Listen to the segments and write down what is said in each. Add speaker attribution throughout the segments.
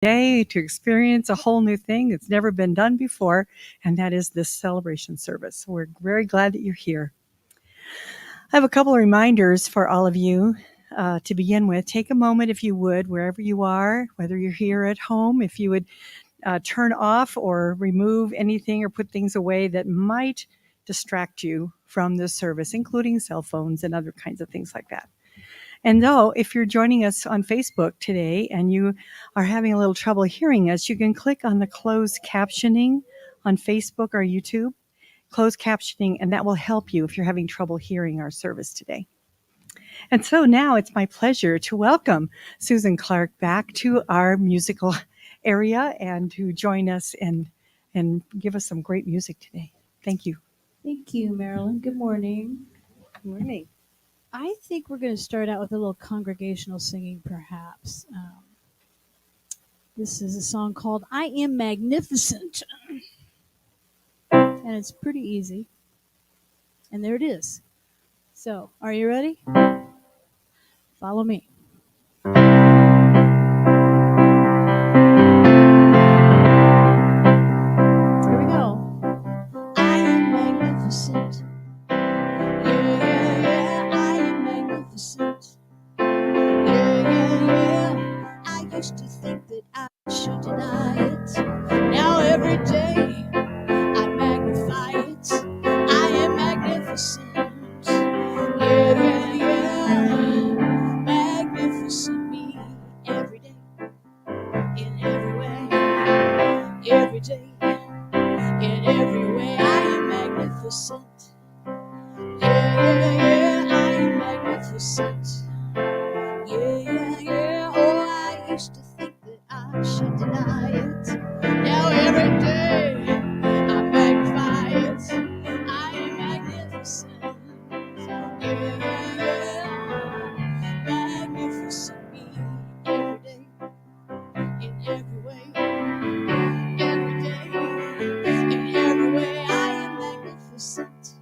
Speaker 1: today to experience a whole new thing that's never been done before, and that is this celebration service. So we're very glad that you're here. I have a couple of reminders for all of you to begin with. Take a moment, if you would, wherever you are, whether you're here at home, if you would turn off or remove anything or put things away that might distract you from this service, including cell phones and other kinds of things like that. And though, if you're joining us on Facebook today and you are having a little trouble hearing us, you can click on the closed captioning on Facebook or YouTube, closed captioning, and that will help you if you're having trouble hearing our service today. And so now it's my pleasure to welcome Susan Clark back to our musical area and to join us and give us some great music today. Thank you.
Speaker 2: Thank you, Marilyn. Good morning.
Speaker 1: Good morning.
Speaker 2: I think we're going to start out with a little congregational singing, perhaps. This is a song called I Am Magnificent. And it's pretty easy. And there it is. So, are you ready? Follow me. Here we go. I am magnificent. Yeah, I am magnificent. Yeah. I used to think that I should deny it. Now every day I magnify it. I am magnificent. Yeah. Magnificent me every day, in every way, every day, in every way. I am magnificent. Yeah, I am magnificent. Yeah. Oh, I used to think that I should deny it. Now every day I magnify it. I am magnificent. Yeah. Magnificent me every day, in every way, every day, in every way. I am magnificent.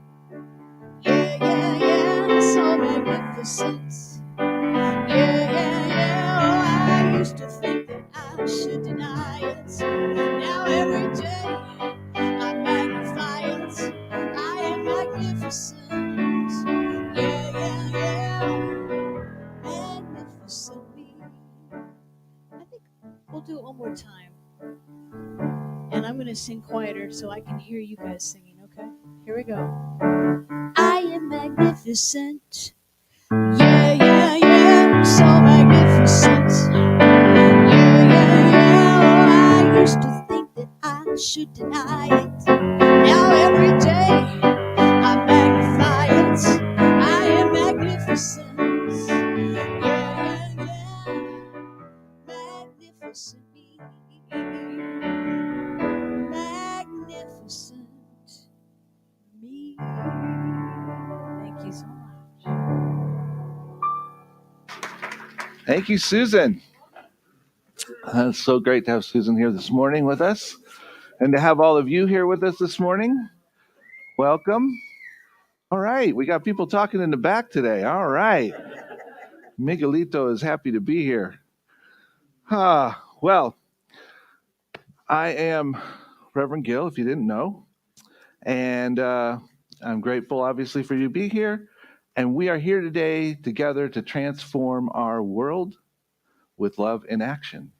Speaker 2: Yeah, so magnificent. Yeah. Oh, I used to think that I should deny it. Now every day I magnify it. I am magnificent. Yeah. Magnificent me. I think we'll do it one more time. And I'm going to sing quieter so I can hear you guys singing, okay? Here we go. I am magnificent. Yeah. So magnificent. Yeah. Oh, I used to think that I should deny it. Now every day I magnify it. I am magnificent. Yeah. Magnificent me. Magnificent me. Thank you so much.
Speaker 3: Thank you, Susan. It's so great to have Susan here this morning with us and to have all of you here with us this morning. Welcome. All right, we got people talking in the back today. All right. Miguelito is happy to be here. Well, I am Reverend Gill, if you didn't know, and I'm grateful, obviously, for you to be here. And we are here today together to transform our world with love in action.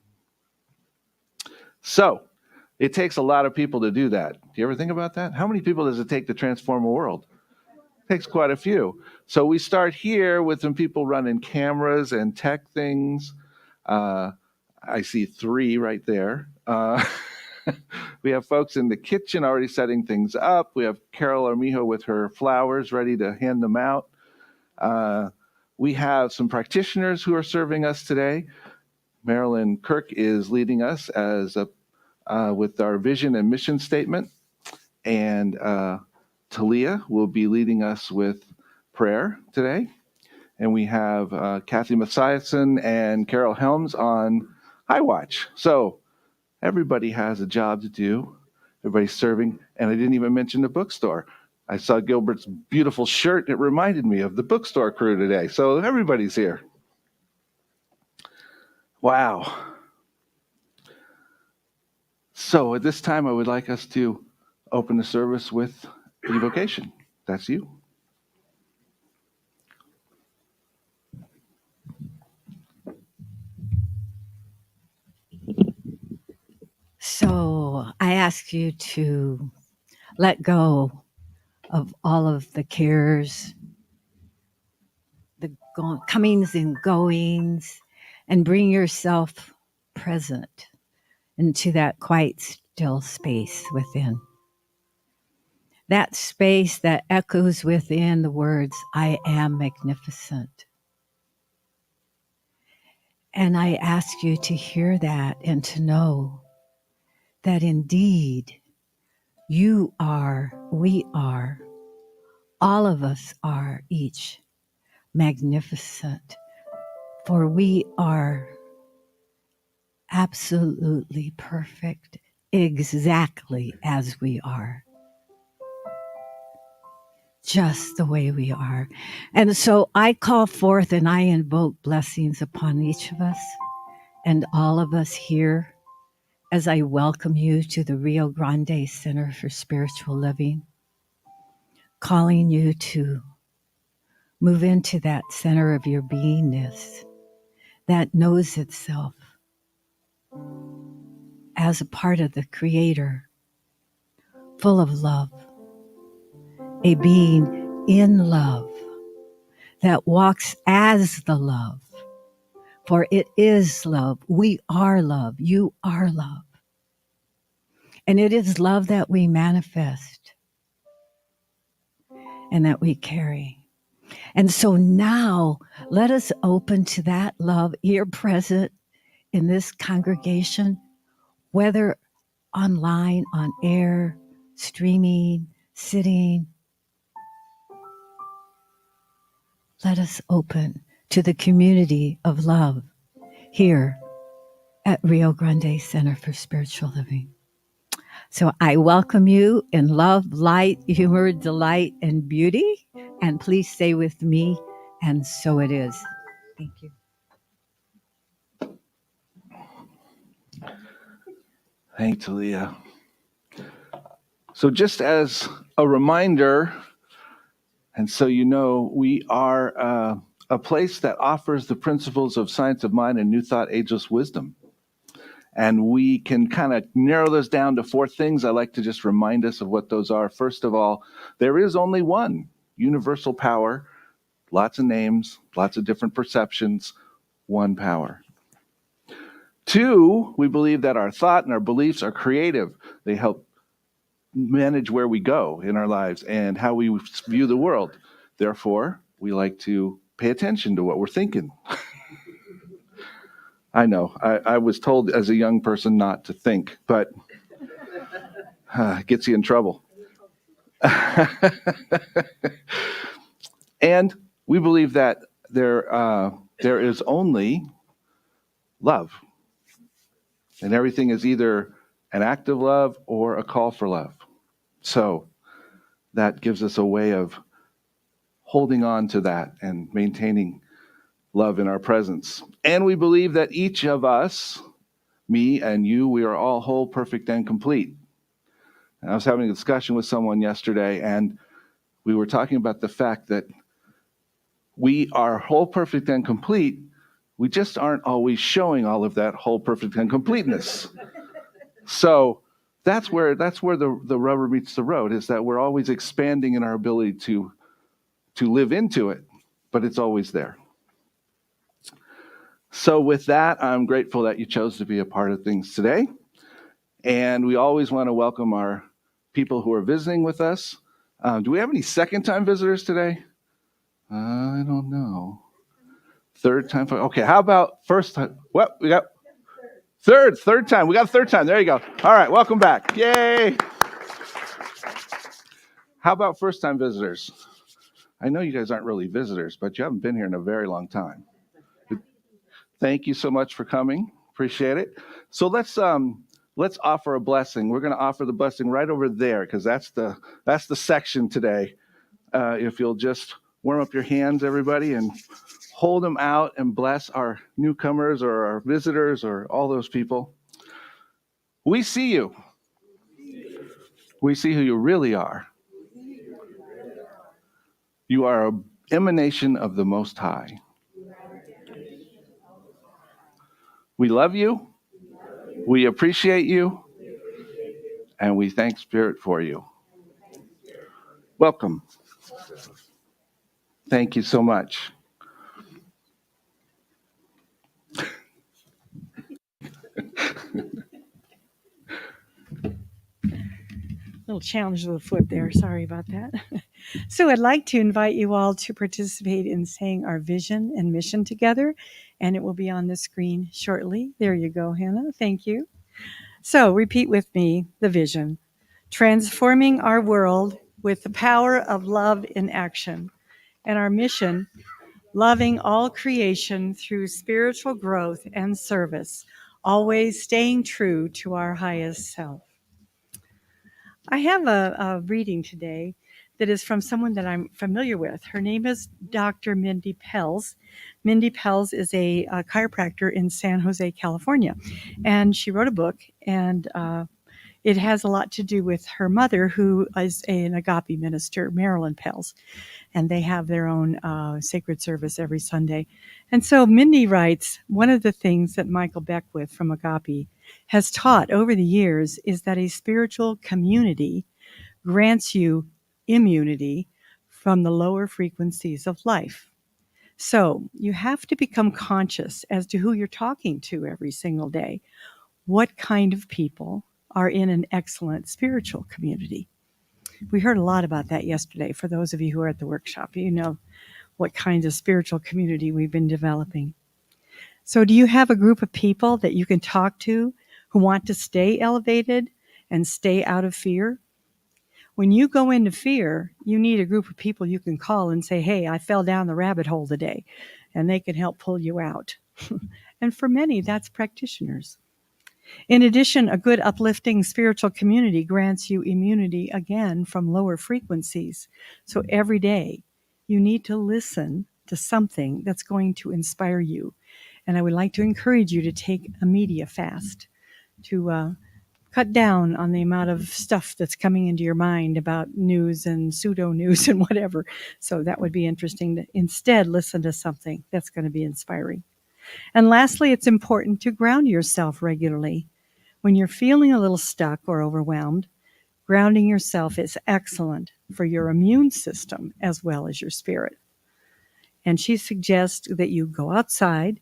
Speaker 3: So, it takes a lot of people to do that. Do you ever think about that? How many people does it take to transform a world? It takes quite a few. So we start here with some people running cameras and tech things. I see 3 right there. We have folks in the kitchen already setting things up. We have Carol Armijo with her flowers ready to hand them out. We have some practitioners who are serving us today. Marilyn Kirk is leading us with our vision and mission statement. And Talia will be leading us with prayer today. And we have Kathy Mathiasen and Carol Helms on High Watch. So everybody has a job to do. Everybody's serving. And I didn't even mention the bookstore. I saw Gilbert's beautiful shirt. It reminded me of the bookstore crew today. So everybody's here. Wow. So at this time, I would like us to open the service with evocation. That's you.
Speaker 1: So I ask you to let go of all of the cares, the comings and goings, and bring yourself present into that quiet, still space within. That space that echoes within the words, I am magnificent. And I ask you to hear that and to know that indeed you are, we are, all of us are each magnificent, for we are absolutely perfect, exactly as we are, just the way we are. And so I call forth and I invoke blessings upon each of us and all of us here as I welcome you to the Rio Grande Center for Spiritual Living, calling you to move into that center of your beingness that knows itself as a part of the Creator, full of love, a being in love that walks as the love, for it is love. We are love. You are love. And it is love that we manifest and that we carry. And so now let us open to that love here present in this congregation, whether online, on air, streaming, sitting. Let us open to the community of love here at Rio Grande Center for Spiritual Living. So I welcome you in love, light, humor, delight, and beauty. And please stay with me. And so it is. Thank you.
Speaker 3: Thank you, Talia. So just as a reminder, and so you know, we are a place that offers the principles of science of mind and new thought, ageless wisdom. And we can kind of narrow those down to 4 things. I like to just remind us of what those are. First of all, there is only one universal power, lots of names, lots of different perceptions, one power. 2, we believe that our thought and our beliefs are creative. They help manage where we go in our lives and how we view the world. Therefore, we like to pay attention to what we're thinking. I know, I was told as a young person not to think, but it gets you in trouble. And we believe that there is only love. And everything is either an act of love or a call for love. So that gives us a way of holding on to that and maintaining love in our presence. And we believe that each of us, me and you, we are all whole, perfect, and complete. And I was having a discussion with someone yesterday, and we were talking about the fact that we are whole, perfect, and complete. We just aren't always showing all of that whole, perfect, and completeness. So that's where the rubber meets the road, is that we're always expanding in our ability to live into it, but it's always there. So with that, I'm grateful that you chose to be a part of things today. And we always want to welcome our people who are visiting with us. Do we have any second-time visitors today? I don't know. Third time? Okay, how about first time? What? We got third time. We got a third time. There you go. All right, welcome back. Yay. How about first-time visitors? I know you guys aren't really visitors, but you haven't been here in a very long time. Thank you so much for coming. Appreciate it. So let's offer a blessing. We're going to offer the blessing right over there, because that's the section today. If you'll just warm up your hands, everybody, and hold them out and bless our newcomers or our visitors or all those people. We see you. We see who you really are. You are an emanation of the Most High. We love you. We appreciate you. And we thank Spirit for you. Welcome. Thank you so much.
Speaker 1: Little challenge of the foot there. Sorry about that. So I'd like to invite you all to participate in saying our vision and mission together, and it will be on the screen shortly. There you go, Hannah. Thank you. So repeat with me the vision: transforming our world with the power of love in action. And our mission: loving all creation through spiritual growth and service, always staying true to our highest self. I have a reading today that is from someone that I'm familiar with. Her name is Dr. Mindy Pelz. Mindy Pelz is a chiropractor in San Jose, California. And she wrote a book, and it has a lot to do with her mother, who is an agape minister, Marilyn Pelz. And they have their own sacred service every Sunday. And so Mindy writes, one of the things that Michael Beckwith from Agape has taught over the years is that a spiritual community grants you immunity from the lower frequencies of life. So you have to become conscious as to who you're talking to every single day. What kind of people are in an excellent spiritual community? We heard a lot about that yesterday. For those of you who are at the workshop, you know what kinds of spiritual community we've been developing. So do you have a group of people that you can talk to who want to stay elevated and stay out of fear? When you go into fear, you need a group of people you can call and say, hey, I fell down the rabbit hole today, and they can help pull you out. And for many, that's practitioners. In addition, a good uplifting spiritual community grants you immunity again from lower frequencies. So every day you need to listen to something that's going to inspire you. And I would like to encourage you to take a media fast, to cut down on the amount of stuff that's coming into your mind about news and pseudo news and whatever. So that would be interesting to instead listen to something that's going to be inspiring. And lastly, it's important to ground yourself regularly. When you're feeling a little stuck or overwhelmed, grounding yourself is excellent for your immune system as well as your spirit. And she suggests that you go outside,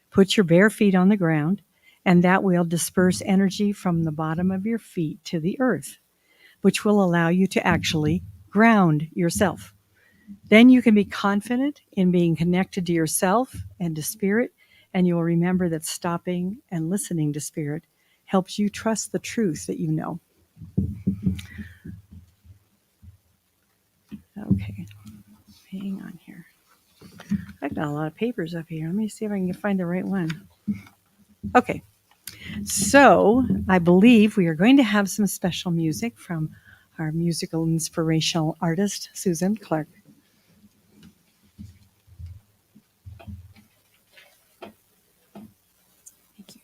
Speaker 1: put your bare feet on the ground, and that will disperse energy from the bottom of your feet to the earth, which will allow you to actually ground yourself. Then you can be confident in being connected to yourself and to spirit, and you will remember that stopping and listening to spirit helps you trust the truth that you know. Okay, hang on here. I've got a lot of papers up here. Let me see if I can find the right one. Okay, so I believe we are going to have some special music from our musical inspirational artist, Susan Clark. Thank you.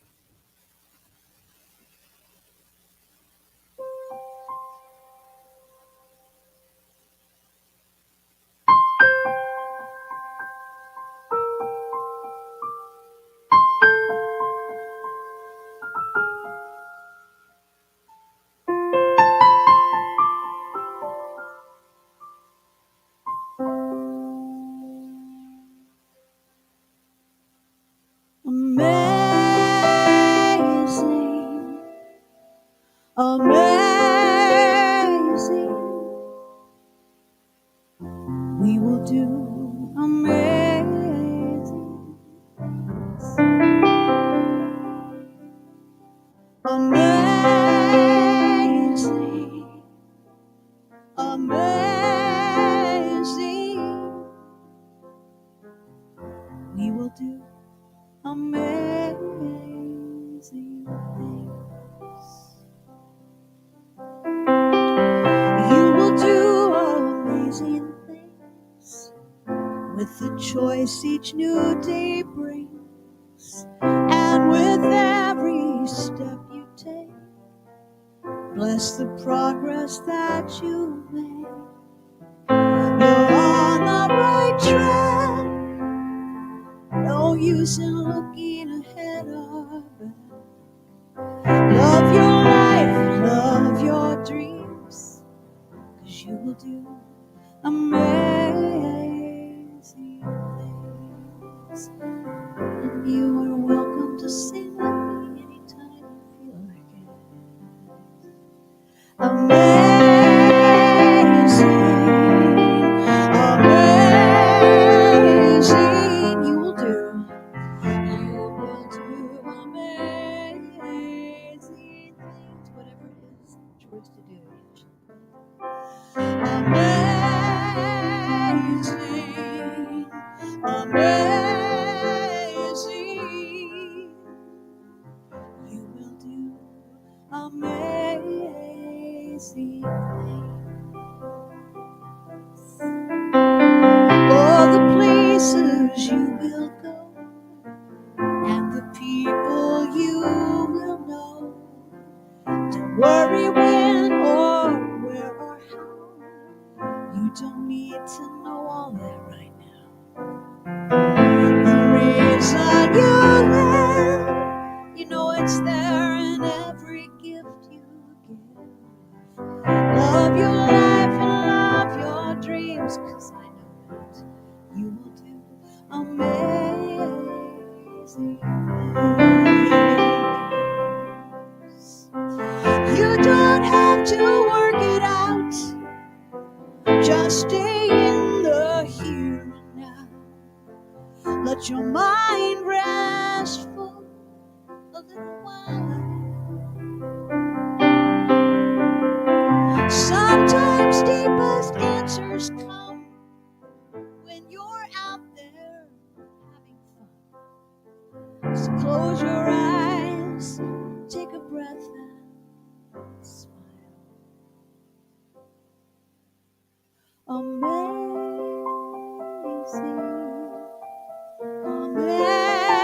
Speaker 2: Amazing, amazing, we will do amazing, amazing, amazing, we will do amazing things. You will do amazing things with the choice each new day brings, and with every step you take, Bless the progress that you make. You're on the right track. No use in looking ahead or back. Love your life, love your dreams, 'cause you will do amazing things. And you are welcome to sing with me anytime you feel like it. Amazing, you will do amazing things, whatever it is that you're to do. Amazing, amazing, you will do amazing things. All the places you will go and the people you will know. Don't worry when or where or how. You don't need to know all that right now. The reason you live, you know it's there in every gift you give. Love your life and love your dreams, 'cause I know that you will do amazing things. You don't have to work it out. Just stay in the here and now. Let your mind rest for a little while. Sometimes deepest answers come when you're out there having fun. So close your eyes, take a breath and smile. Amazing, amazing,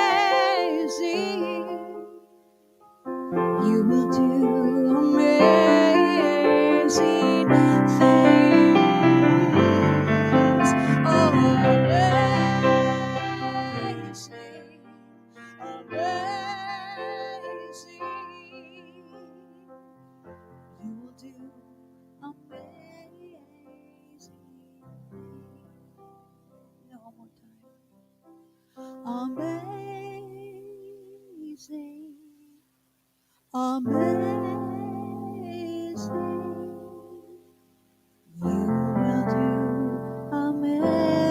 Speaker 2: you will do amazing things. Oh, amazing, amazing, you will do amazing things. No, one more time. Amazing, amazing, you will do amazing.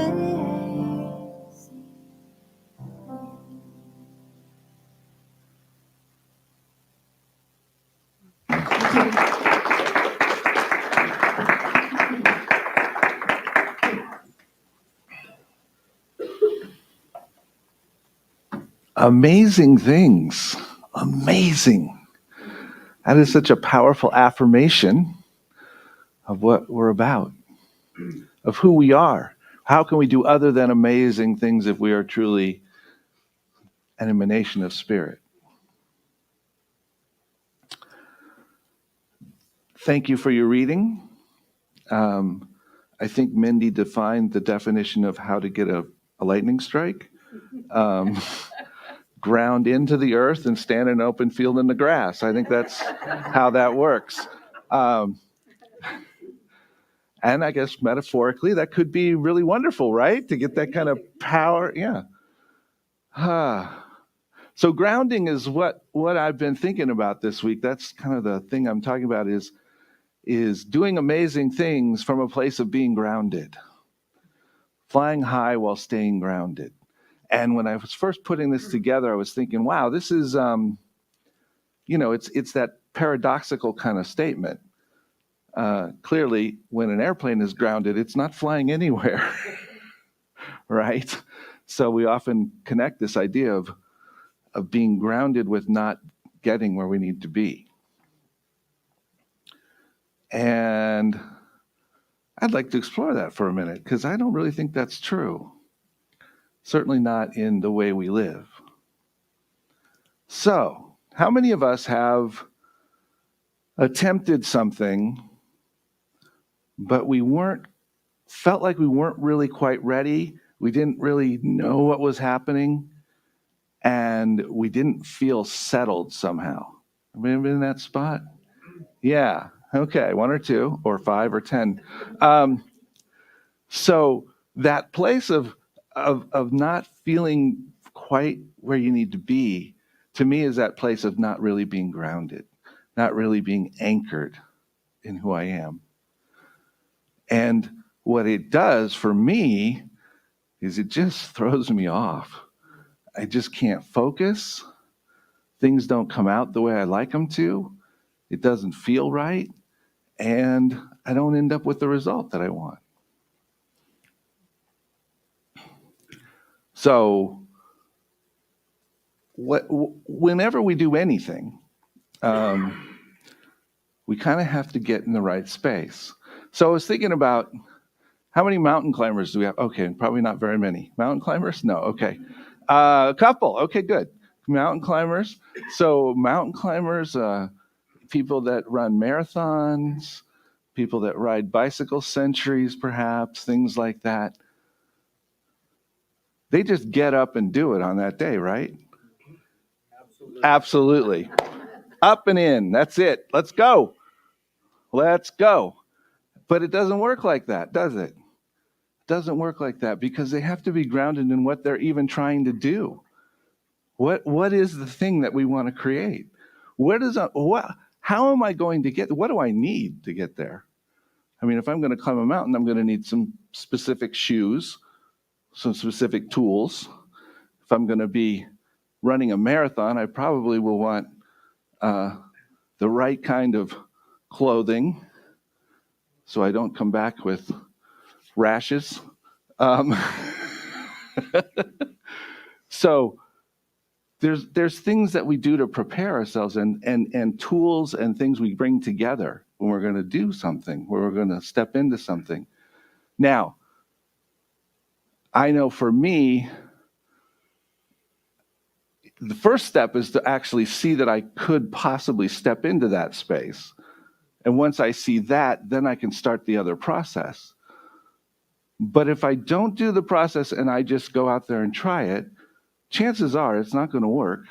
Speaker 3: Amazing things. Amazing. That is such a powerful affirmation of what we're about, of who we are. How can we do other than amazing things if we are truly an emanation of spirit? Thank you for your reading. I think Mindy defined the definition of how to get a lightning strike. Ground into the earth and stand in an open field in the grass. I think that's how that works. And I guess metaphorically, that could be really wonderful, right? To get that kind of power. Yeah. So grounding is what I've been thinking about this week. That's kind of the thing I'm talking about is doing amazing things from a place of being grounded. Flying high while staying grounded. And when I was first putting this together, I was thinking, wow, this is, it's that paradoxical kind of statement. Clearly, when an airplane is grounded, it's not flying anywhere, right? So we often connect this idea of being grounded with not getting where we need to be. And I'd like to explore that for a minute, because I don't really think that's true. Certainly not in the way we live. So, how many of us have attempted something, but felt like we weren't really quite ready. We didn't really know what was happening, and we didn't feel settled somehow. Have you been in that spot? Yeah. Okay. One or two, or five or 10. So that place of not feeling quite where you need to be, to me, is that place of not really being grounded, not really being anchored in who I am. And what it does for me is it just throws me off. I just can't focus. Things don't come out the way I like them to. It doesn't feel right. And I don't end up with the result that I want. So, whenever we do anything, we kind of have to get in the right space. So I was thinking about, how many mountain climbers do we have? Okay, probably not very many. Mountain climbers? No, okay. A couple. Okay, good. Mountain climbers. So mountain climbers, people that run marathons, people that ride bicycle centuries, perhaps, things like that. They just get up and do it on that day, right? Absolutely. Up and in. That's it. Let's go. Let's go. But it doesn't work like that, does it? It doesn't work like that, because they have to be grounded in what they're even trying to do. What is the thing that we want to create? How am I going to get, what do I need to get there? I mean, if I'm going to climb a mountain, I'm going to need some specific shoes, some specific tools. If I'm going to be running a marathon, I probably will want the right kind of clothing so I don't come back with rashes. So there's things that we do to prepare ourselves, and tools and things we bring together when we're going to do something, when we're going to step into something. Now, I know for me, the first step is to actually see that I could possibly step into that space. And once I see that, then I can start the other process. But if I don't do the process and I just go out there and try it, chances are it's not going to work,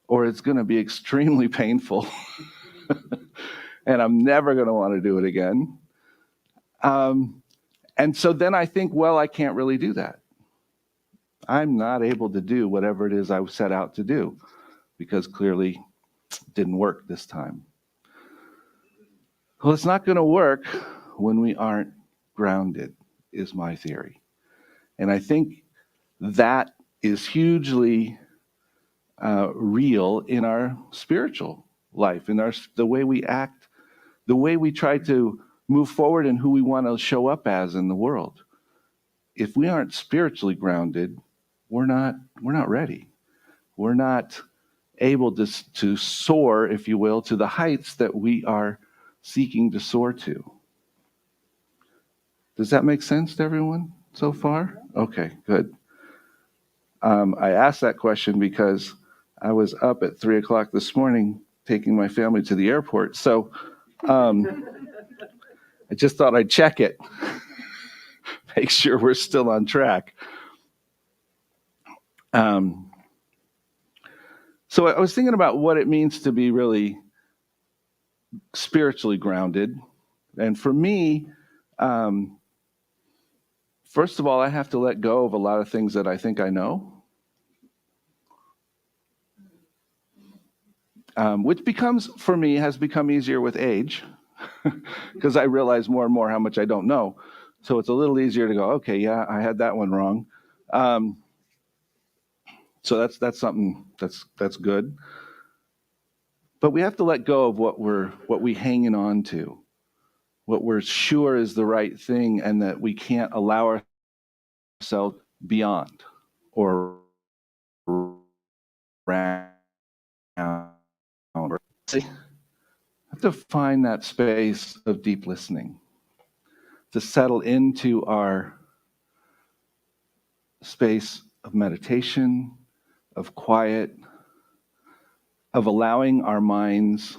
Speaker 3: or it's going to be extremely painful. And I'm never going to want to do it again. And so then I think, well, I can't really do that. I'm not able to do whatever it is I set out to do, because clearly it didn't work this time. Well, it's not going to work when we aren't grounded, is my theory. And I think that is hugely real in our spiritual life, in the way we act, the way we try to move forward, and who we want to show up as in the world. If we aren't spiritually grounded, we're not ready. We're not able to soar, if you will, to the heights that we are seeking to soar to. Does that make sense to everyone so far? Okay, good. I asked that question because I was up at 3 o'clock this morning taking my family to the airport. So I just thought I'd check it, make sure we're still on track. So I was thinking about what it means to be really spiritually grounded. And for me, first of all, I have to let go of a lot of things that I think I know. Which has become easier with age, because I realize more and more how much I don't know. So it's a little easier to go, okay, yeah, I had that one wrong. So that's something that's good. But we have to let go of what we hanging on to, what we're sure is the right thing, and that we can't allow ourselves beyond or around. See, have to find that space of deep listening, to settle into our space of meditation, of quiet, of allowing our minds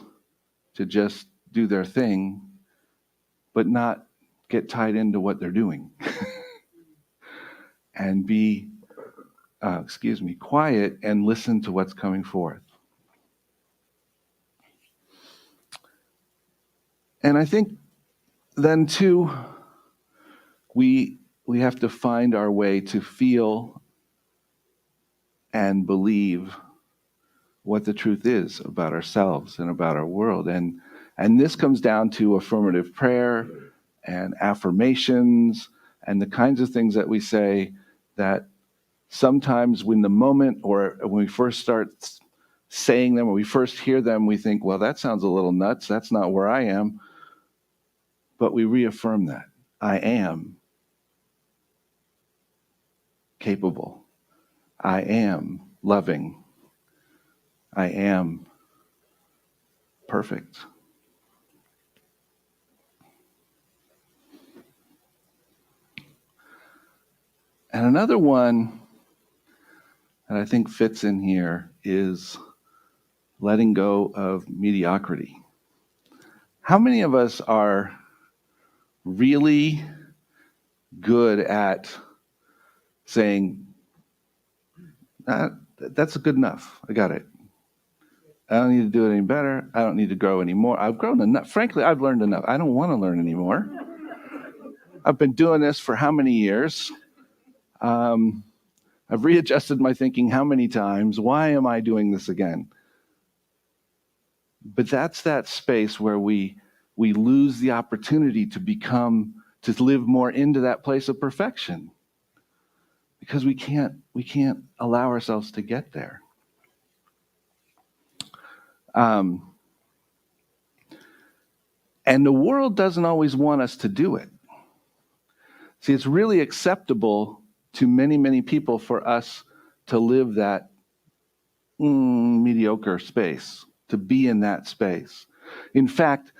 Speaker 3: to just do their thing, but not get tied into what they're doing. And be, quiet and listen to what's coming forth. And I think then too, we have to find our way to feel and believe what the truth is about ourselves and about our world. And this comes down to affirmative prayer and affirmations and the kinds of things that we say that sometimes when the moment or when we first start saying them or we first hear them, we think, well, that sounds a little nuts. That's not where I am. But we reaffirm that. I am capable. I am loving. I am perfect. And another one that I think fits in here is letting go of mediocrity. How many of us are really good at saying, that's good enough. I got it. I don't need to do it any better. I don't need to grow anymore. I've grown enough. Frankly, I've learned enough. I don't want to learn anymore. I've been doing this for how many years? I've readjusted my thinking how many times? Why am I doing this again? But that's that space where we lose the opportunity to live more into that place of perfection. Because we can't allow ourselves to get there. And the world doesn't always want us to do it. See, it's really acceptable to many, many people for us to live that mediocre space, to be in that space. In fact,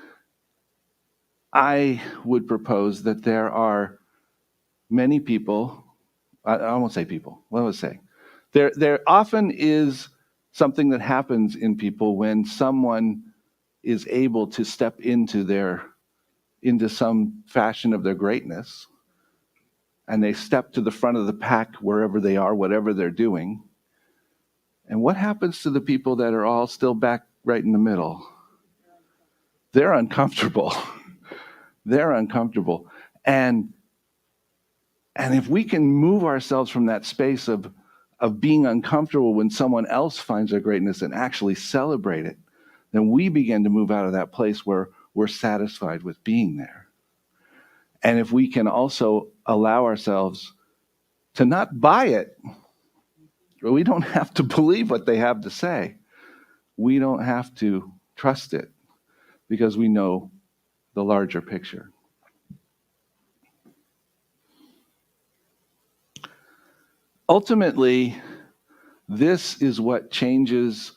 Speaker 3: I would propose that there are many people, I won't say people, what do I say? There often is something that happens in people when someone is able to step into some fashion of their greatness, and they step to the front of the pack wherever they are, whatever they're doing. And what happens to the people that are all still back right in the middle? They're uncomfortable. They're uncomfortable. And if we can move ourselves from that space of being uncomfortable when someone else finds their greatness and actually celebrate it, then we begin to move out of that place where we're satisfied with being there. And if we can also allow ourselves to not buy it, we don't have to believe what they have to say. We don't have to trust it because we know the larger picture. Ultimately, this is what changes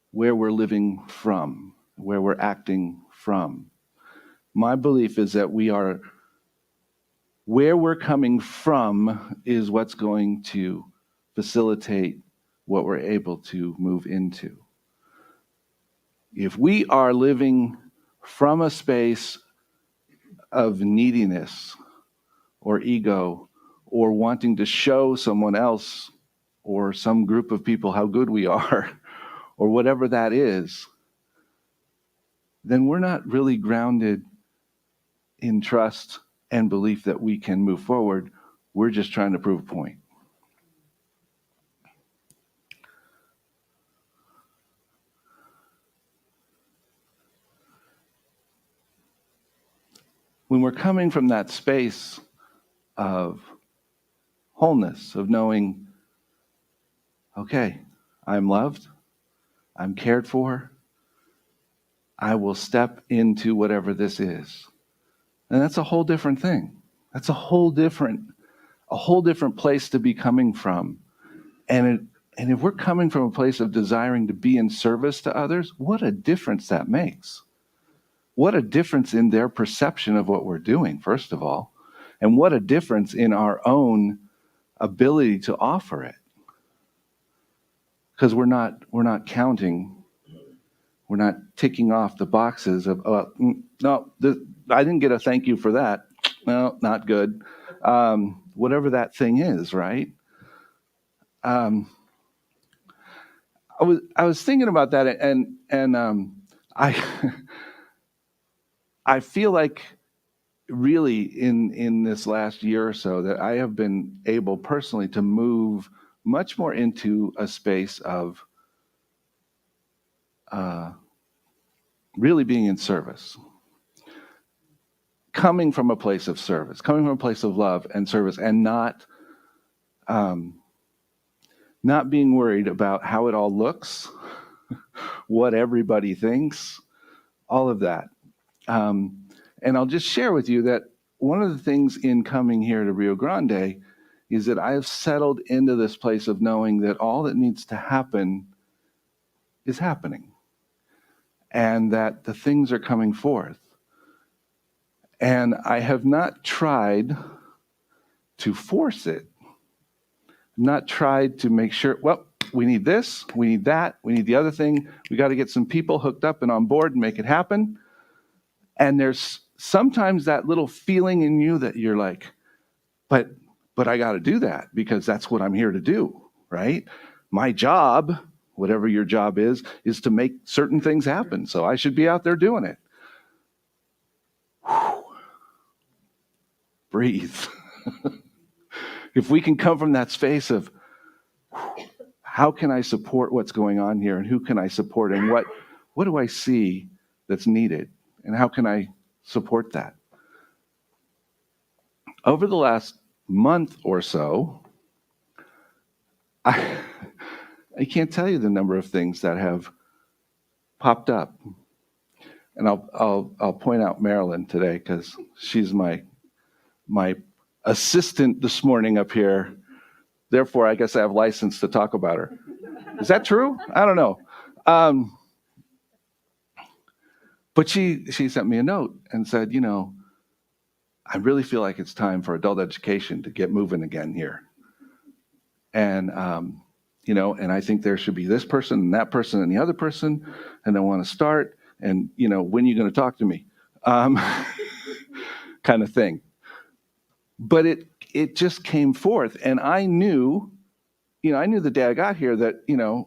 Speaker 3: where we're living from, where we're acting from. My belief is that where we're coming from is what's going to facilitate what we're able to move into. If we are living from a space of neediness or ego or wanting to show someone else or some group of people how good we are or whatever that is, then we're not really grounded in trust and belief that we can move forward. We're just trying to prove a point. When we're coming from that space of wholeness, of knowing, okay, I'm loved, I'm cared for, I will step into whatever this is. And that's a whole different thing. That's a whole different place to be coming from. And if we're coming from a place of desiring to be in service to others, what a difference that makes. What a difference in their perception of what we're doing, first of all. And what a difference in our own ability to offer it. Because we're not counting We're not ticking off the boxes of, no, I didn't get a thank you for that. No, not good. Whatever that thing is, right? Um, I was thinking about that, and I I feel like really in this last year or so that I have been able personally to move much more into a space of really being in service, coming from a place of service, coming from a place of love and service, and not being worried about how it all looks, what everybody thinks, all of that. And I'll just share with you that one of the things in coming here to Rio Grande is that I have settled into this place of knowing that all that needs to happen is happening, and that the things are coming forth. And I have not tried to force it, not tried to make sure, well, we need this, we need that, we need the other thing. We got to get some people hooked up and on board and make it happen. And there's sometimes that little feeling in you that you're like, but I got to do that because that's what I'm here to do, right? My job, whatever your job is to make certain things happen. So I should be out there doing it. Whew. Breathe. If we can come from that space of how can I support what's going on here, and who can I support, and what do I see that's needed, and how can I support that? Over the last month or so, I can't tell you the number of things that have popped up. And I'll point out Marilyn today because she's my assistant this morning up here. Therefore, I guess I have license to talk about her. Is that true? I don't know. But she sent me a note and said, I really feel like it's time for adult education to get moving again here. And, and I think there should be this person and that person and the other person, and I want to start, and, when are you going to talk to me? Kind of thing. But it just came forth, and I knew the day I got here that,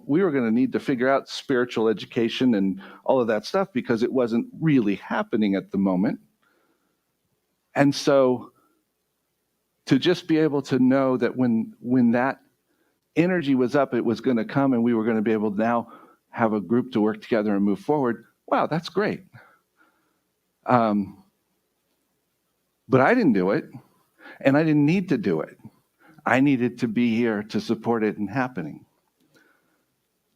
Speaker 3: we were going to need to figure out spiritual education and all of that stuff because it wasn't really happening at the moment. And so to just be able to know that when that energy was up, it was going to come, and we were going to be able to now have a group to work together and move forward. Wow, that's great. But I didn't do it, and I didn't need to do it. I needed to be here to support it and happening.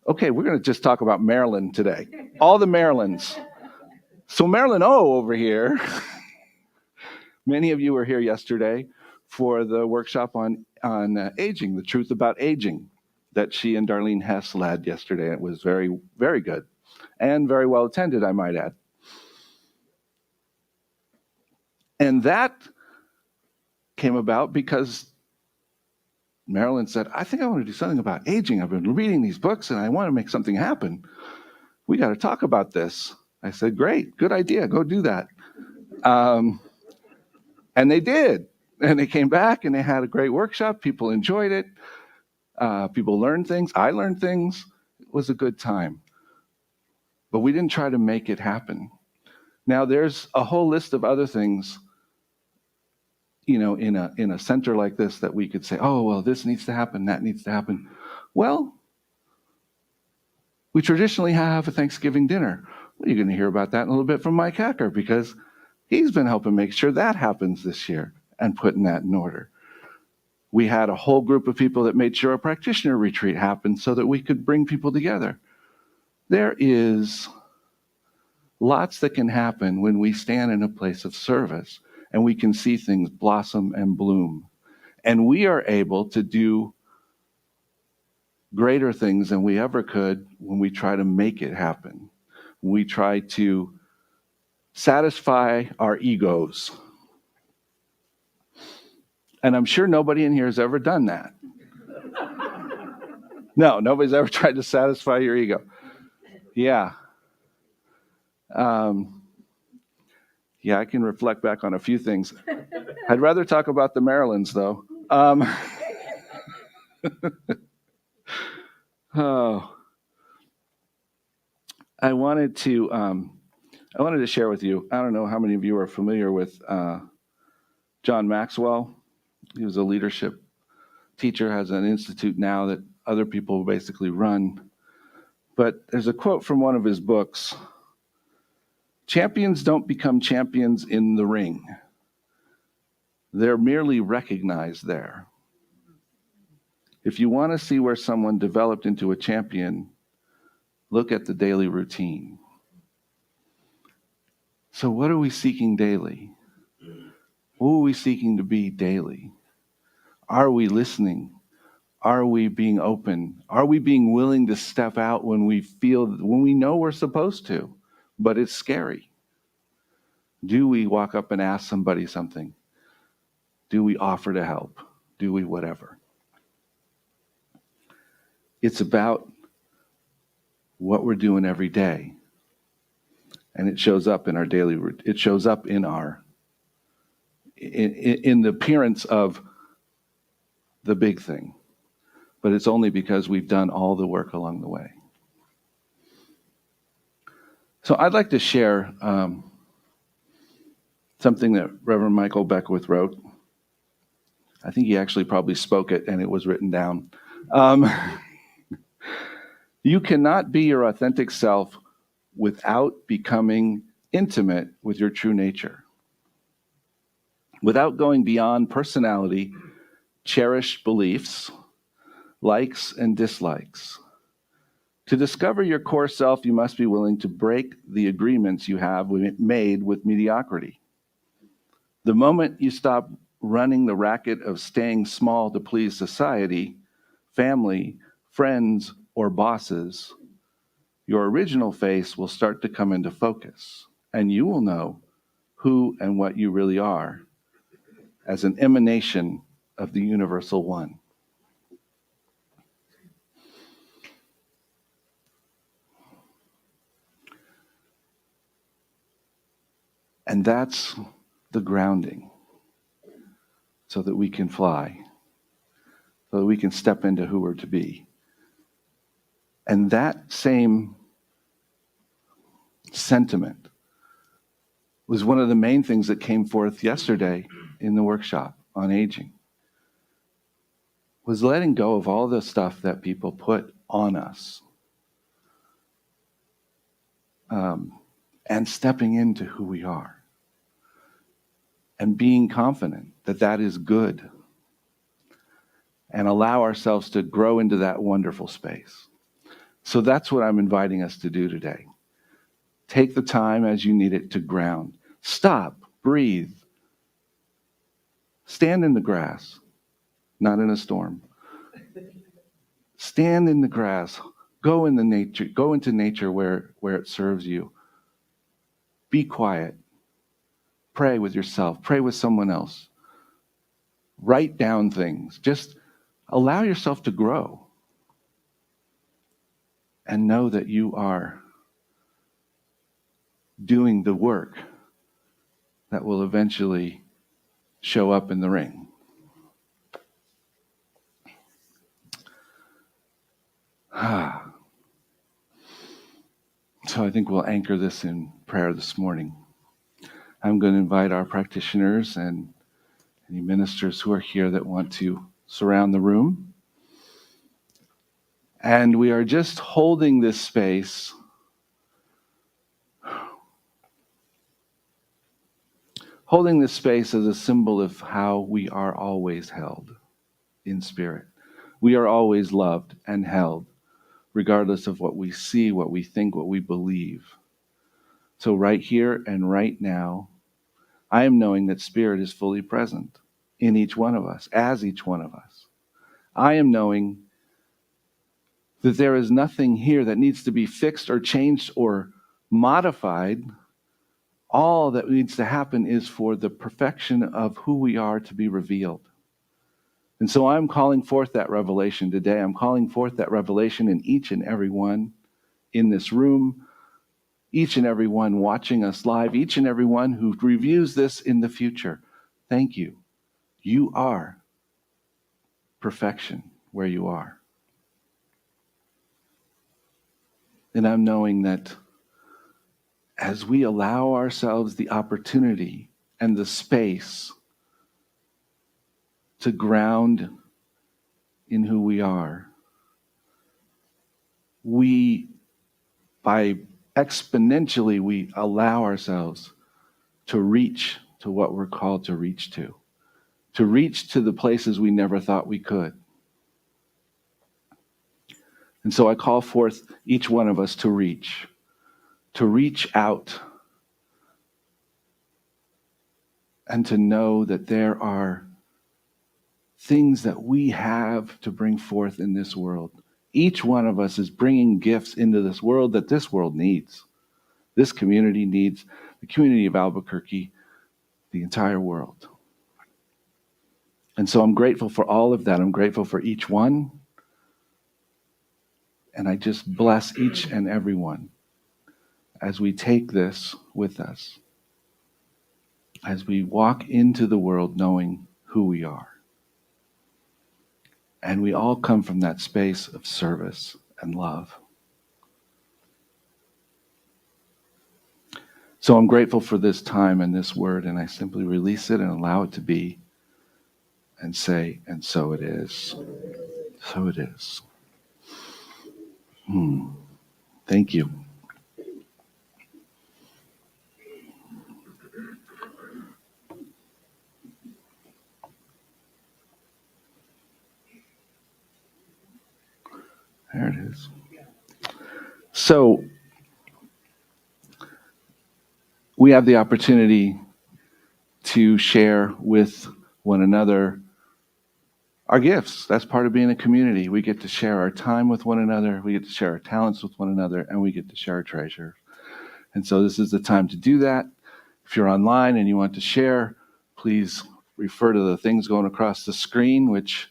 Speaker 3: Okay, we're going to just talk about Maryland today. All the Marylands. So Marilyn O over here, many of you were here yesterday for the workshop on aging, the truth about aging, that she and Darlene Hess led yesterday. It was very, very good and very well attended, I might add. And that came about because Marilyn said, I think I want to do something about aging. I've been reading these books and I want to make something happen. We got to talk about this. I said, great, good idea. Go do that. And they did. And they came back and they had a great workshop. People enjoyed it. People learned things. I learned things. It was a good time. But we didn't try to make it happen. Now, there's a whole list of other things, in a center like this that we could say, oh, well, this needs to happen, that needs to happen. Well, we traditionally have a Thanksgiving dinner. Well, you're going to hear about that in a little bit from Mike Hacker because he's been helping make sure that happens this year and putting that in order. We had a whole group of people that made sure a practitioner retreat happened so that we could bring people together. There is lots that can happen when we stand in a place of service and we can see things blossom and bloom. And we are able to do greater things than we ever could when we try to make it happen. We try to satisfy our egos. And I'm sure nobody in here has ever done that. No, nobody's ever tried to satisfy your ego. Yeah. Yeah, I can reflect back on a few things. I'd rather talk about the Marylands, though. Oh, I wanted to share with you. I don't know how many of you are familiar with John Maxwell. He was a leadership teacher, has an institute now that other people basically run. But there's a quote from one of his books: "Champions don't become champions in the ring. They're merely recognized there." If you want to see where someone developed into a champion, look at the daily routine. So what are we seeking daily? Who are we seeking to be daily? Are we listening? Are we being open? Are we being willing to step out when we know we're supposed to, but it's scary? Do we walk up and ask somebody something? Do we offer to help? Do we whatever? It's about what we're doing every day. And it shows up in our daily routine. It shows up in the appearance of the big thing. But it's only because we've done all the work along the way. So I'd like to share something that Reverend Michael Beckwith wrote. I think he actually probably spoke it and it was written down. You cannot be your authentic self without becoming intimate with your true nature. Without going beyond personality, cherished beliefs, likes and dislikes. To discover your core self, you must be willing to break the agreements you have made with mediocrity. The moment you stop running the racket of staying small to please society, family, friends, or bosses, your original face will start to come into focus, and you will know who and what you really are as an emanation of the universal one. And that's the grounding, so that we can fly, so that we can step into who we're to be. And that same sentiment was one of the main things that came forth yesterday in the workshop on aging, was letting go of all the stuff that people put on us, and stepping into who we are and being confident that that is good, and allow ourselves to grow into that wonderful space. So that's what I'm inviting us to do today. Take the time as you need it to ground. Stop, breathe. Stand in the grass, not in a storm. Stand in the grass. Go into nature where it serves you. Be quiet. Pray with yourself. Pray with someone else. Write down things. Just allow yourself to grow. And know that you are doing the work that will eventually show up in the ring. So I think we'll anchor this in prayer this morning. I'm going to invite our practitioners and any ministers who are here that want to surround the room. And we are just holding this space, as a symbol of how we are always held in spirit. We are always loved and held, regardless of what we see, what we think, what we believe. So right here and right now, I am knowing that Spirit is fully present in each one of us, as each one of us. I am knowing that there is nothing here that needs to be fixed or changed or modified. All that needs to happen is for the perfection of who we are to be revealed. And so I'm calling forth that revelation today. I'm calling forth that revelation in each and every one in this room, each and every one watching us live, each and every one who reviews this in the future. Thank you. You are perfection where you are. And I'm knowing that as we allow ourselves the opportunity and the space to ground in who we are, we exponentially we allow ourselves to reach to what we're called to reach to the places we never thought we could. And so I call forth each one of us to reach out and to know that there are things that we have to bring forth in this world. Each one of us is bringing gifts into this world that this world needs. This community needs, the community of Albuquerque, the entire world. And so I'm grateful for all of that. I'm grateful for each one. And I just bless each and every one as we take this with us, as we walk into the world knowing who we are. And we all come from that space of service and love. So I'm grateful for this time and this word, and I simply release it and allow it to be and say, and so it is. So it is. Thank you. There it is. So we have the opportunity to share with one another our gifts. That's part of being a community. We get to share our time with one another. We get to share our talents with one another, and we get to share our treasure. And so this is the time to do that. If you're online and you want to share, please refer to the things going across the screen, which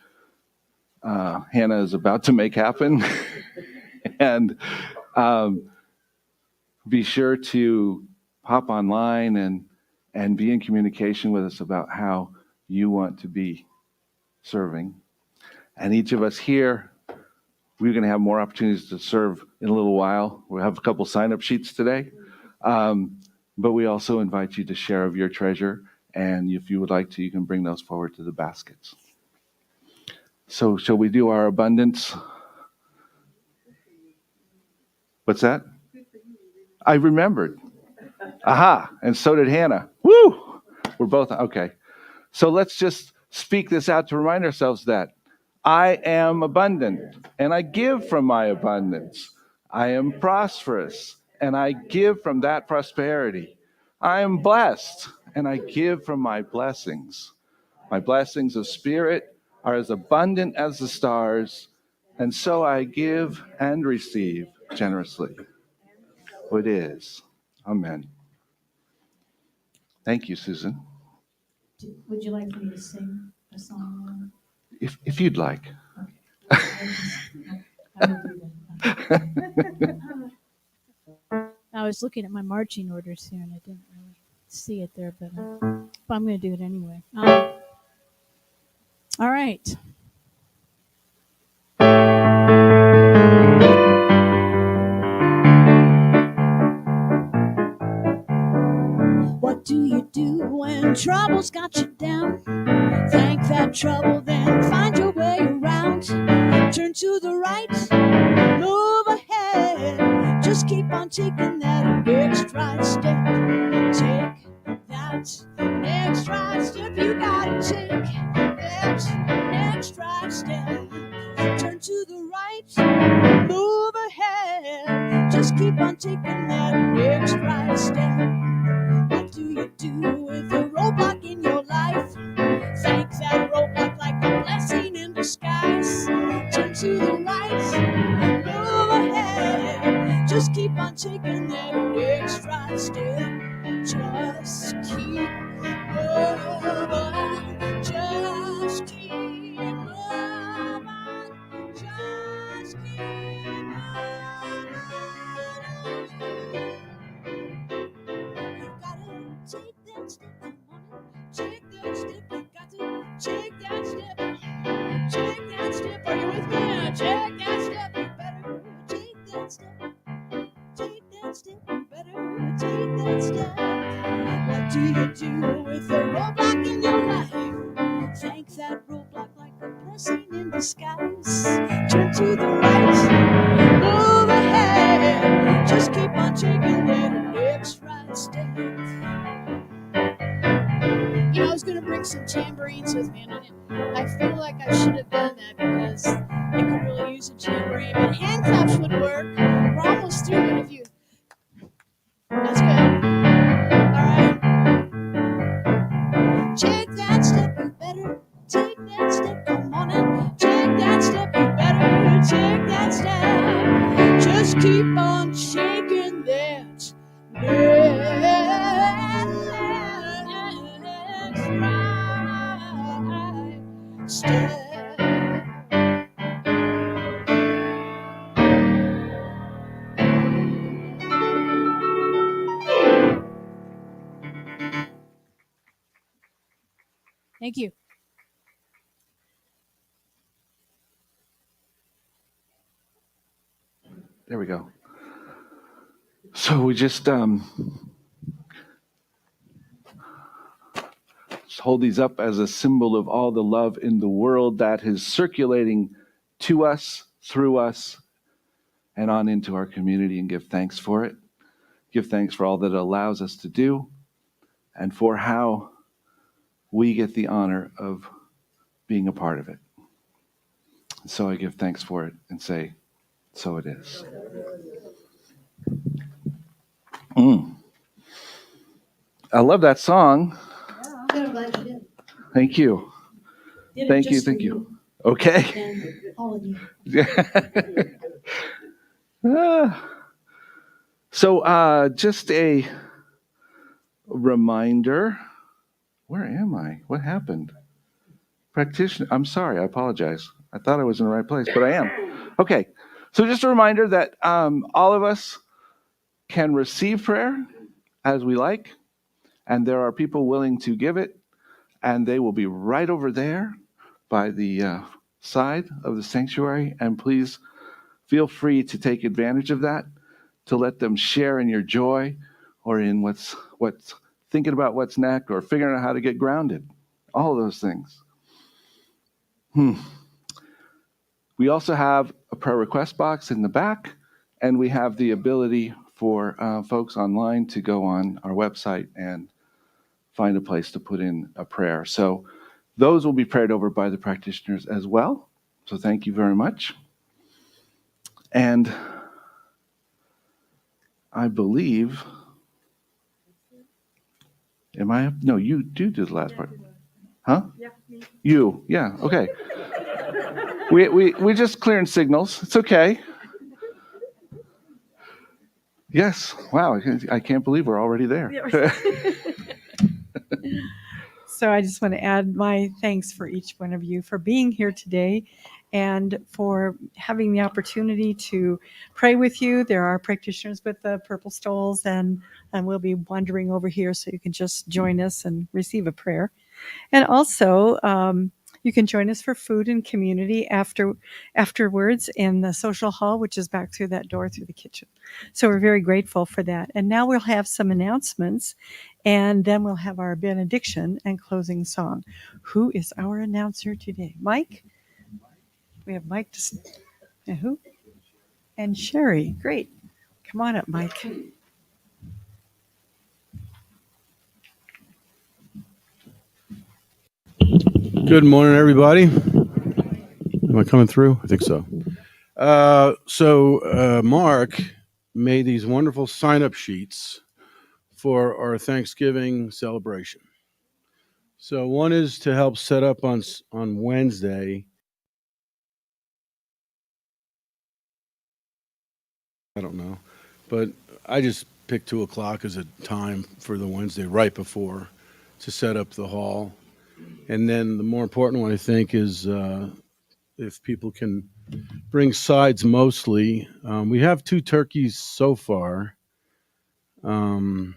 Speaker 3: Hannah is about to make happen. And be sure to hop online and be in communication with us about how you want to be serving. And each of us here, we're going to have more opportunities to serve in a little while. We'll have a couple sign-up sheets today. But we also invite you to share of your treasure. And if you would like to, you can bring those forward to the baskets. So shall we do our abundance? What's that? I remembered. Aha, and so did Hannah. Woo! We're both, okay. So let's just speak this out to remind ourselves that I am abundant, and I give from my abundance. I am prosperous, and I give from that prosperity. I am blessed, and I give from my blessings. My blessings of spirit are as abundant as the stars, and so I give and receive generously. It is. Amen. Thank you, Susan.
Speaker 2: Would you like for me to sing a song?
Speaker 3: If you'd like.
Speaker 2: Okay. I will do that. I was looking at my marching orders here and I didn't really see it there, but I'm going to do it anyway. All right. What do you do when trouble's got you down? Thank that trouble, then find your way around. Turn to the right, move ahead. Just keep on taking that next right step. Take that next right step. You gotta take that next right step. Turn to the right, move ahead. Just keep on taking that next right step. What do you do with a roadblock in your life? Thank that roadblock like a blessing in disguise. Turn to the right, move ahead. Just keep on taking that next right step. Just keep moving. Just keep moving. Just keep moving. that step. What do you do with a roadblock in your life? Thank that roadblock like a blessing in disguise. Turn to the right, move ahead. Just keep on taking that next right step. I was going to bring some tambourines with me, and I feel like I should have done that because I could really use a tambourine. But hand claps would work. We're almost through, but if you... That's good. All right. Take that step, you better take that step. Come on and take that step, you better take that step. Just keep on shaking that next right step. Thank you.
Speaker 3: There we go. So we just hold these up as a symbol of all the love in the world that is circulating to us, through us, and on into our community, and give thanks for it. Give thanks for all that it allows us to do and for how we get the honor of being a part of it. So I give thanks for it and say, so it is. I love that song.
Speaker 2: I'm glad you did.
Speaker 3: Thank you. Thank you. Thank you. Okay.
Speaker 2: And all of you.
Speaker 3: So just a reminder. Where am I? What happened? Practitioner. I'm sorry. I apologize. I thought I was in the right place, but I am. Okay. So just a reminder that all of us can receive prayer as we like, and there are people willing to give it, and they will be right over there by the side of the sanctuary. And please feel free to take advantage of that, to let them share in your joy or in what's thinking about what's next or figuring out how to get grounded. All of those things. We also have a prayer request box in the back, and we have the ability for folks online to go on our website and find a place to put in a prayer. So those will be prayed over by the practitioners as well. So thank you very much. And I believe, am I up? No, you do the last part. Huh?
Speaker 1: Yeah, me.
Speaker 3: You, yeah, okay. we just clearing signals. It's okay. Yes, wow, I can't believe we're already there.
Speaker 1: So I just want to add my thanks for each one of you for being here today and for having the opportunity to pray with you. There are practitioners with the purple stoles, and we'll be wandering over here so you can just join us and receive a prayer. And also, you can join us for food and community afterwards in the social hall, which is back through that door through the kitchen. So we're very grateful for that. And now we'll have some announcements, and then we'll have our benediction and closing song. Who is our announcer today? Mike? We have Mike and who? And Sherry. Great. Come on up, Mike.
Speaker 4: Good morning, everybody. Am I coming through? I think so. Mark made these wonderful sign-up sheets for our Thanksgiving celebration. So one is to help set up on Wednesday. I don't know, but I just picked 2:00 as a time for the Wednesday right before to set up the hall. And then the more important one, I think, is if people can bring sides mostly. We have 2 turkeys so far. And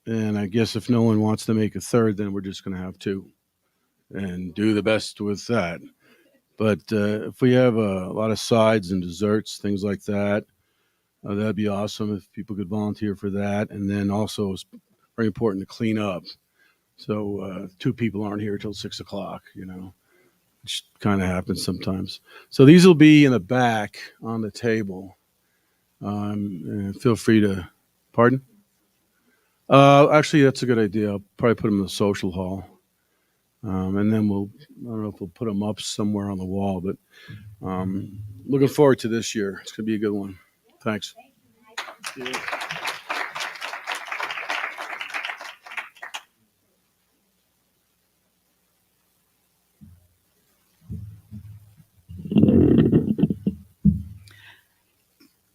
Speaker 4: I guess if no one wants to make a third, then we're just going to have 2 and do the best with that. But if we have a lot of sides and desserts, things like that, That'd be awesome if people could volunteer for that. And then also, it's very important to clean up. So two people aren't here till 6 o'clock, which kind of happens sometimes. So these will be in the back on the table. And feel free to, pardon? Actually, that's a good idea. I'll probably put them in the social hall. And then I don't know if we'll put them up somewhere on the wall, but looking forward to this year. It's going to be a good one. Thanks.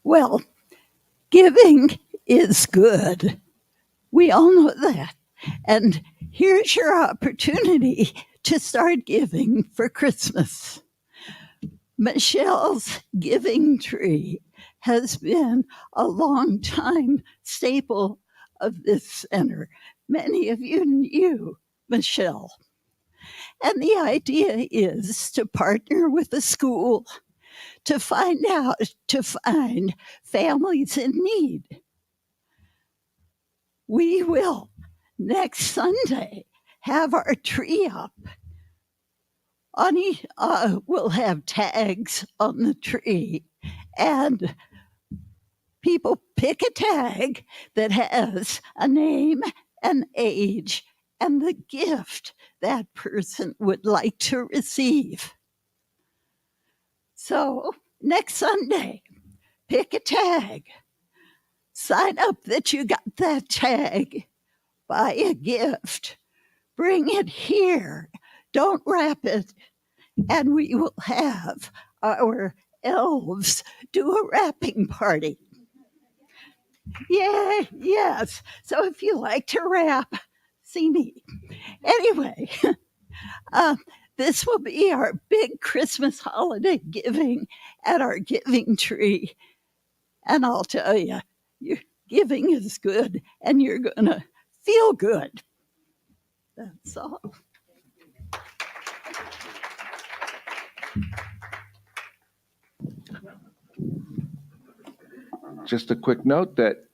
Speaker 5: Well, giving is good. We all know that. And here's your opportunity to start giving for Christmas. Michelle's giving tree has been a long time staple of this center. Many of you knew Michelle. And the idea is to partner with the school to find families in need. We will next Sunday have our tree up. We'll have tags on the tree, and people pick a tag that has a name, an age, and the gift that person would like to receive. So next Sunday, pick a tag. Sign up that you got that tag. Buy a gift. Bring it here. Don't wrap it. And we will have our elves do a wrapping party. Yeah, yes. So if you like to wrap, see me. Anyway, this will be our big Christmas holiday giving at our giving tree. And I'll tell you, your giving is good and you're going to feel good. That's all.
Speaker 3: Just a quick note that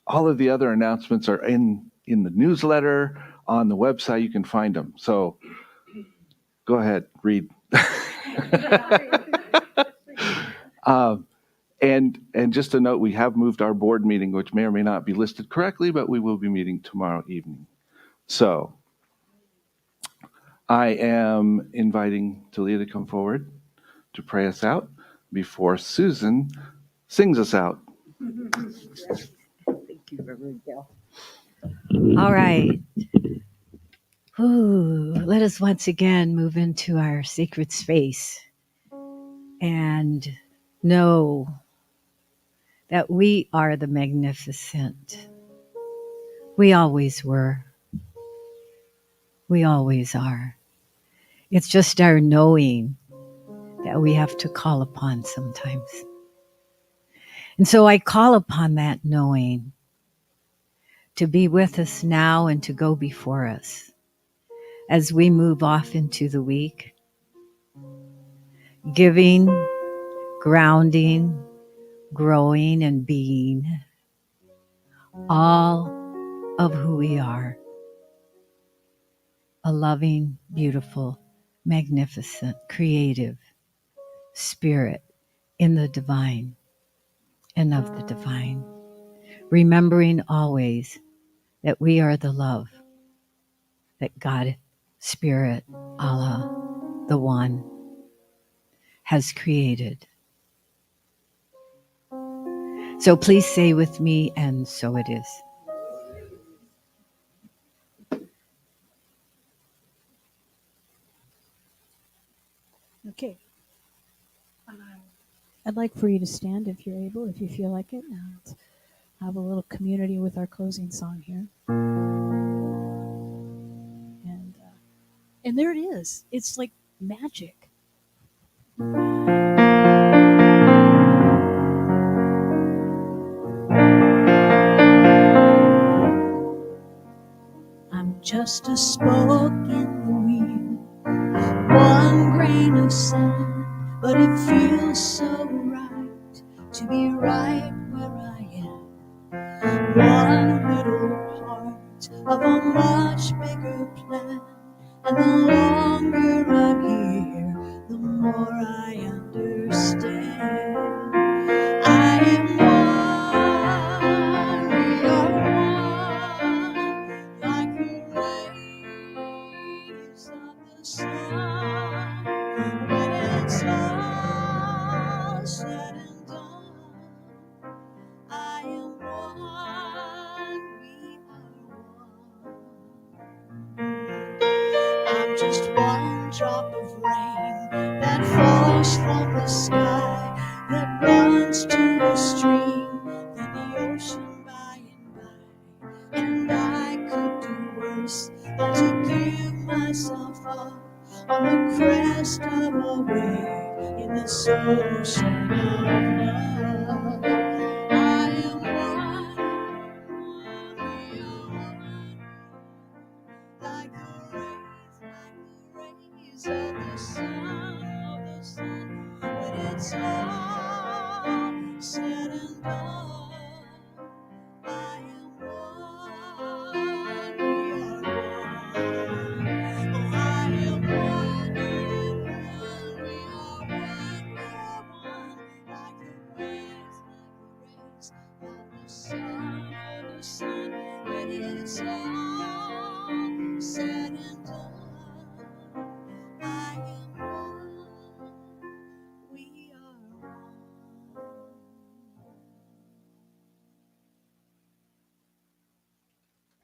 Speaker 3: all of the other announcements are in the newsletter, on the website. You can find them. So go ahead, read. And just a note, we have moved our board meeting, which may or may not be listed correctly, but we will be meeting tomorrow evening. So I am inviting Talia to come forward to pray us out before Susan sings us out.
Speaker 1: Thank you, Reverend Gail. All right. Ooh, let us once again move into our sacred space and know that we are the magnificent. We always were. We always are. It's just our knowing that we have to call upon sometimes. And so I call upon that knowing to be with us now and to go before us as we move off into the week, giving, grounding, growing, and being all of who we are. A loving, beautiful, magnificent, creative spirit in the divine and of the divine. Remembering always that we are the love that God, Spirit, Allah, the One, has created. So please say with me, and so it is.
Speaker 2: Okay. I'd like for you to stand if you're able, if you feel like it. Now let's have a little community with our closing song here. And there it is. It's like magic. I'm just a spoke in the wheel, one grain of sand, but it feels so right to be right where I one little part of a much bigger plan. And the longer I'm here, the more I understand. I am one, we are one, like the rays of the sun. When it's all said and done, I am one, we are one. I'm just one drop of rain that falls from the sky, that runs to the stream, then the ocean by and by. And I could do worse than to give myself up on the crest of a wave in this ocean of love. I am one, we are one, like the rays of the sun, when it's all said and done. I am one, we are one. Oh, I am one, we are one, like the rays of the sun, when it's all said and done. I am one, we are one.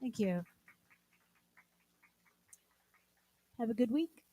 Speaker 2: Thank you. Have a good week.